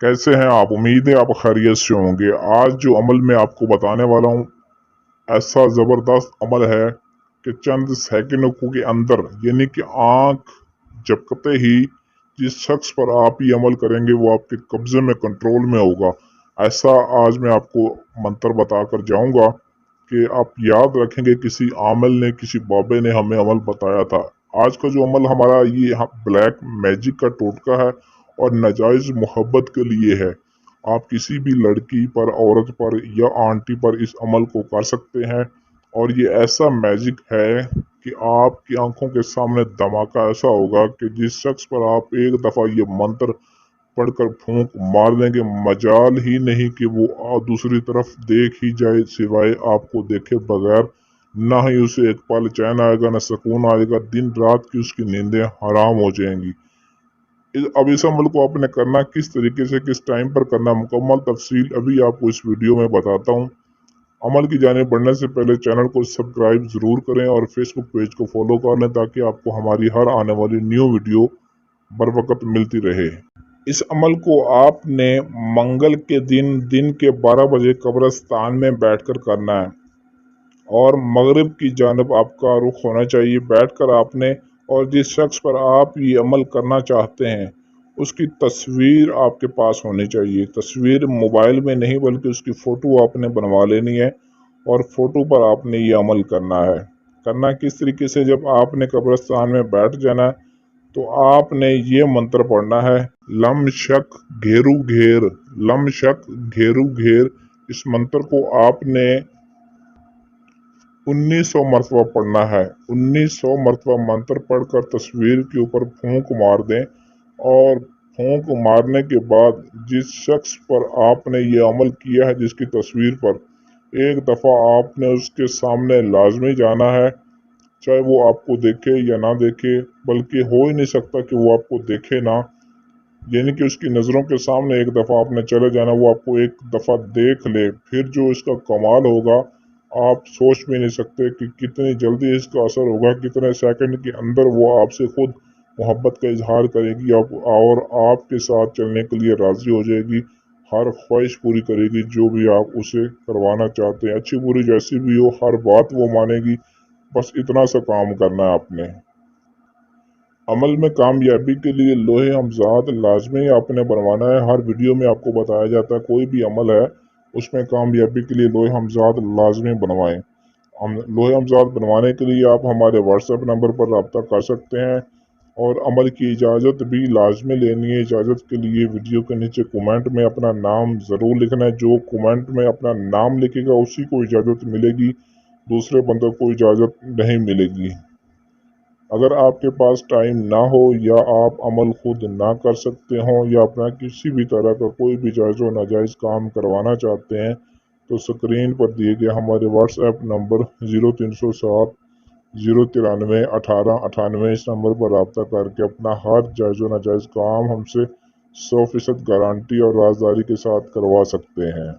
कैसे हैं आप? उम्मीद है आप खैरियत से होंगे। आज जो अमल मैं आपको बताने वाला हूँ, ऐसा ज़बरदस्त अमल है कि चंद सेकंडों के अंदर, यानी कि आंख झपकते ही जिस शख्स पर आप ये अमल करेंगे वो आपके कब्जे में, कंट्रोल में होगा। ऐसा आज मैं आपको मंत्र बताकर जाऊंगा कि आप याद रखेंगे, किसी आमिल ने, किसी बाबे ने हमें अमल बताया था। आज का जो अमल हमारा ये ब्लैक मैजिक का टोटका है और नाजायज मोहब्बत के लिए है। आप किसी भी लड़की पर, औरत पर या आंटी पर इस अमल को कर सकते हैं और ये ऐसा मैजिक है कि आपकी आंखों के सामने धमाका ऐसा होगा कि जिस शख्स पर आप एक दफा ये मंत्र पढ़कर फूंक मार देंगे, मजाल ही नहीं कि वो दूसरी तरफ देख ही जाए, सिवाय आपको देखे बगैर। ना ही उसे एक पल चैन आएगा, ना सुकून आएगा। दिन रात की उसकी नींदें हराम हो जाएंगी। अब इस अमल को आपने करना किस तरीके से, किस टाइम पर करना, मुकम्मल तफसील अभी आपको इस वीडियो में बताता हूँ। अमल की जाने बढ़ने से पहले चैनल को सब्सक्राइब जरूर करें और फेसबुक पेज को फॉलो कर लें, ताकि आपको हमारी हर आने वाली न्यू वीडियो बर वक्त मिलती रहे। इस अमल को आपने मंगल के दिन के 12 बजे कब्रिस्तान में बैठकर करना है और मगरिब की जानब आपका रुख होना चाहिए। बैठकर आपने, और जिस शख्स पर आप ये अमल करना चाहते हैं उसकी तस्वीर आपके पास होनी चाहिए। तस्वीर मोबाइल में नहीं बल्कि उसकी फ़ोटो आपने बनवा लेनी है और फ़ोटो पर आपने ये अमल करना है। करना किस तरीके से, जब आपने कब्रिस्तान में बैठ जाना है तो आपने ये मंत्र पढ़ना है, लम शक घेरू घेर, लम शक घेरू घेर। इस मंत्र को आपने 1900 मरतबा पढ़ना है। 1900 मरतबा मंत्र पढ़कर तस्वीर के ऊपर फूंक मार दें और फूंक मारने के बाद जिस शख्स पर आपने ये अमल किया है, जिसकी तस्वीर पर, एक दफ़ा आपने उसके सामने लाजमी जाना है, चाहे वो आपको देखे या ना देखे। बल्कि हो ही नहीं सकता कि वो आपको देखे ना, यानी कि उसकी नज़रों के सामने एक दफ़ा आपने चले जाना, वो आपको एक दफ़ा देख ले। फिर जो इसका कमाल होगा आप सोच भी नहीं सकते कि कितनी जल्दी इसका असर होगा। कितने सेकंड के अंदर वो आपसे खुद मोहब्बत का इजहार करेगी और आपके साथ चलने के लिए राज़ी हो जाएगी। हर ख्वाहिश पूरी करेगी जो भी आप उसे करवाना चाहते हैं, अच्छी बुरी जैसी भी हो, हर बात वो मानेगी। बस इतना सा काम करना है आपने। अमल में कामयाबी के लिए लोहे हमजाद लाजमी आपने बनवाना है। हर वीडियो में आपको बताया जाता है कोई भी अमल है उसमें कामयाबी के लिए लोहे हमजाद लाजमी बनवाएं। हम लोहे हमजाद बनवाने के लिए आप हमारे व्हाट्सएप नंबर पर रब्ता कर सकते हैं और अमल की इजाज़त भी लाजमी लेनी है। इजाज़त के लिए वीडियो के नीचे कमेंट में अपना नाम ज़रूर लिखना है। जो कमेंट में अपना नाम लिखेगा उसी को इजाज़त मिलेगी, दूसरे बंदों को इजाज़त नहीं मिलेगी। अगर आपके पास टाइम ना हो या आप अमल खुद ना कर सकते हों या अपना किसी भी तरह का कोई भी जायज़ व नाजायज़ काम करवाना चाहते हैं, तो स्क्रीन पर दिए गए हमारे व्हाट्सएप नंबर 0307 093 1898 इस नंबर पर रब्ता करके अपना हर जायज़ व नाजायज़ काम हमसे 100% गारंटी और राजदारी के साथ करवा सकते हैं।